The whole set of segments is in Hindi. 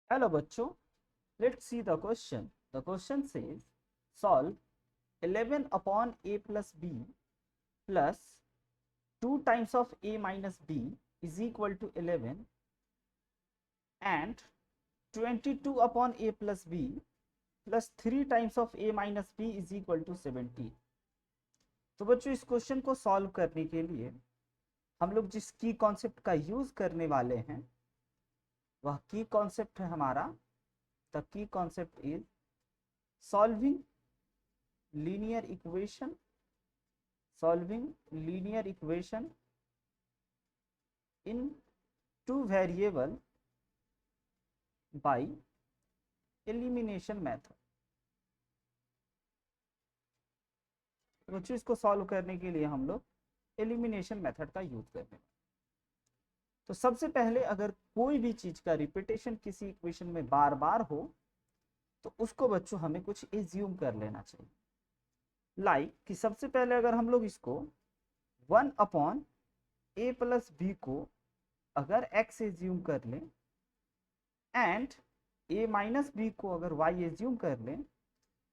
Hello बच्चों, let's see the question. The question says solve 11 upon a plus b plus 2 times of a minus b is equal to 11 and 22 upon a plus b plus 3 times of a minus b is equal to 17. तो बच्चों इस क्वेश्चन को सॉल्व करने के लिए हम लोग जिस की कॉन्सेप्ट का यूज करने वाले हैं वह की कॉन्सेप्ट है हमारा the key concept is solving linear equation in two variable by elimination method. बच्चों इसको सॉल्व करने के लिए हम लोग एलिमिनेशन मेथड का यूज करते हैं। तो सबसे पहले अगर कोई भी चीज का रिपीटेशन किसी इक्वेशन में बार बार हो तो उसको बच्चों हमें कुछ एज्यूम कर लेना चाहिए। कि सबसे पहले अगर हम लोग इसको 1 अपॉन ए प्लस बी को अगर x एज्यूम कर लें एंड a माइनस बी को अगर y एज्यूम कर लें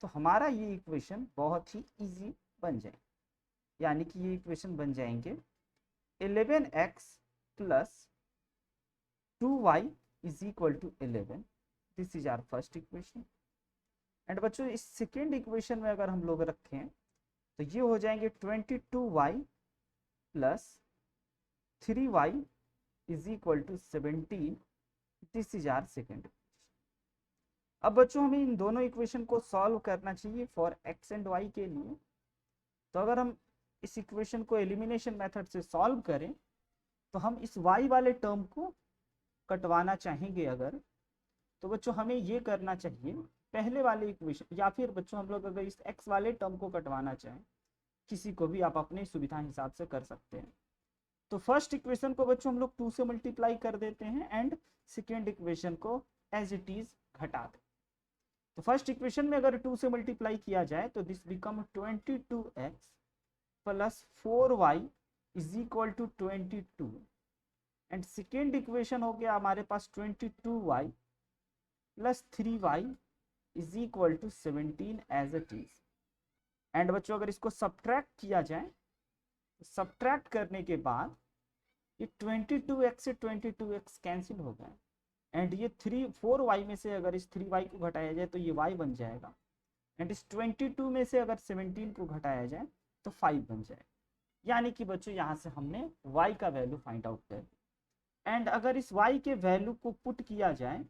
तो हमारा ये इक्वेशन बहुत ही इजी बन जाए। यानी कि ये इक्वेशन बन जाएंगे 11x plus 2y is equal to 11। This is our first equation. And बच्चों इस सेकेंड इक्वेशन में अगर हम लोग रखें तो ये हो जाएंगे 22y plus 3y is equal to 17। This is our second. अब बच्चों हमें इन दोनों इक्वेशन को सॉल्व करना चाहिए फॉर x एंड y के लिए। तो अगर हम इस इक्वेशन को एलिमिनेशन मेथड से सॉल्व करें तो हम इस y वाले टर्म को कटवाना चाहेंगे अगर, तो बच्चों हमें ये करना चाहिए पहले वाले इक्वेशन, या फिर बच्चों हम लोग अगर इस x वाले टर्म को कटवाना चाहें, किसी को भी आप अपने सुविधा हिसाब से कर सकते हैं। तो फर्स्ट इक्वेशन को बच्चों हम लोग 2 से मल्टीप्लाई कर देते हैं एंड सेकेंड इक्वेशन को एज इट इज घटा दें। तो फर्स्ट इक्वेशन में अगर 2 से मल्टीप्लाई किया जाए तो this become 22x plus 4y is equal to 22 and second equation हो गया हमारे पास 22y plus 3y is equal to 17 as it is. And बच्चों अगर इसको सब्ट्रैक्ट किया जाए तो सब्ट्रैक्ट करने के बाद ये 22x से 22x कैंसिल हो गए एंड ये 4y में से अगर इस 3y को घटाया जाए तो ये y बन जाएगा एंड इस 22 में से अगर 17 को घटाया जाए तो 5 बन जाएगा। यानी कि बच्चों यहाँ से हमने y का वैल्यू फाइंड आउट कर दिया। एंड अगर इस y के वैल्यू को पुट किया जाए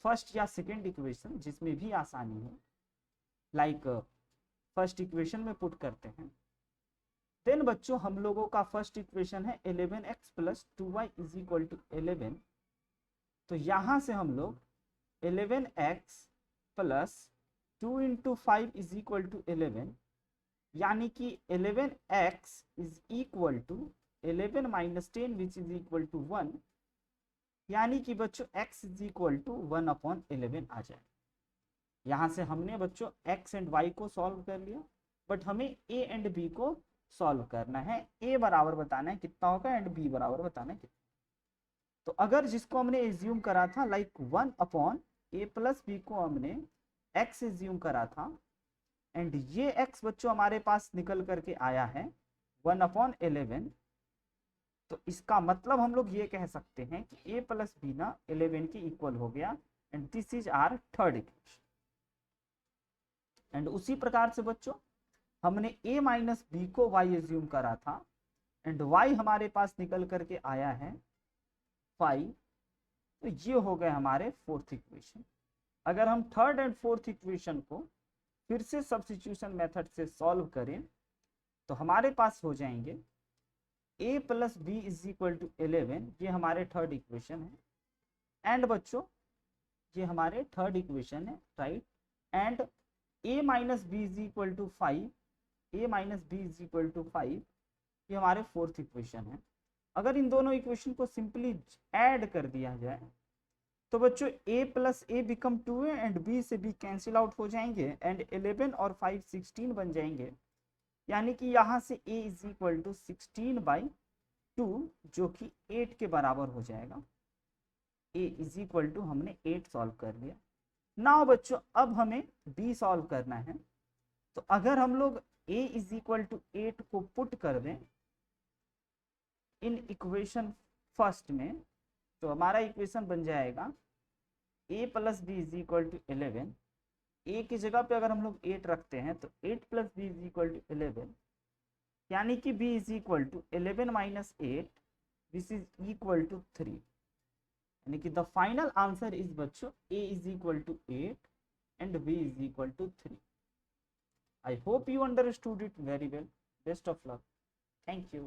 फर्स्ट या सेकेंड इक्वेशन जिसमें भी आसानी हो, फर्स्ट इक्वेशन में पुट करते हैं, देन बच्चों हम लोगों का फर्स्ट इक्वेशन है 11x plus 2y is equal to 11। तो यहां से हम लोग 11x plus 2 into 5 is equal to 11, यानी कि 11x is equal to 11 minus 10 which is equal to 1, यानी कि बच्चों x is equal to 1 upon 11 आ जाए। यहां से हमने बच्चों x एंड y को सॉल्व कर लिया, बट हमें a एंड b को सॉल्व करना है। a बराबर बताना है कितना होगा एंड b बराबर बताना है कितना। तो अगर जिसको हमने एज्यूम करा था 1 अपॉन a प्लस बी को हमने x एज्यूम करा था एंड ये x बच्चों हमारे पास निकल करके आया है 1 अपॉन 11, तो इसका मतलब हम लोग ये कह सकते हैं कि a प्लस बी ना 11 के इक्वल हो गया and this is our third equation. And उसी प्रकार से बच्चों हमने a माइनस बी को y एज्यूम करा था एंड y हमारे पास निकल करके आया है 5, तो ये हो गए हमारे फोर्थ इक्वेशन। अगर हम थर्ड एंड फोर्थ इक्वेशन को फिर से सब्स्टिट्यूशन मेथड से सॉल्व करें तो हमारे पास हो जाएंगे a plus b is equal to 11, ये हमारे थर्ड इक्वेशन है। एंड बच्चों ये हमारे थर्ड इक्वेशन है, right. And a minus b is equal to 5, a minus b is equal to 5, ये हमारे फोर्थ इक्वेशन है। अगर इन दोनों इक्वेशन को सिंपली ऐड कर दिया जाए तो बच्चों a प्लस ए बिकम 2 है एंड b से b कैंसिल आउट हो जाएंगे एंड 11 और 5 16 बन जाएंगे, यानी कि यहाँ से a is equal to 16 by 2 जो कि 8 के बराबर हो जाएगा। a इज इक्वल टू हमने 8 सॉल्व कर लिया। नाउ बच्चों अब हमें b सॉल्व करना है। तो अगर हम लोग a इज इक्वल टू 8 को पुट कर दें इन इक्वेशन फर्स्ट में, तो हमारा इक्वेशन बन जाएगा a plus b is equal to 11। a की जगह पे अगर हम लोग 8 रखते हैं तो 8 plus b is equal to 11, यानी कि b is equal to 11 minus 8, this is equal to 3। यानी कि द फाइनल आंसर इज बच्चों a is equal to 8 and b is equal to 3। I hope you understood it very well. Best of luck. Thank you.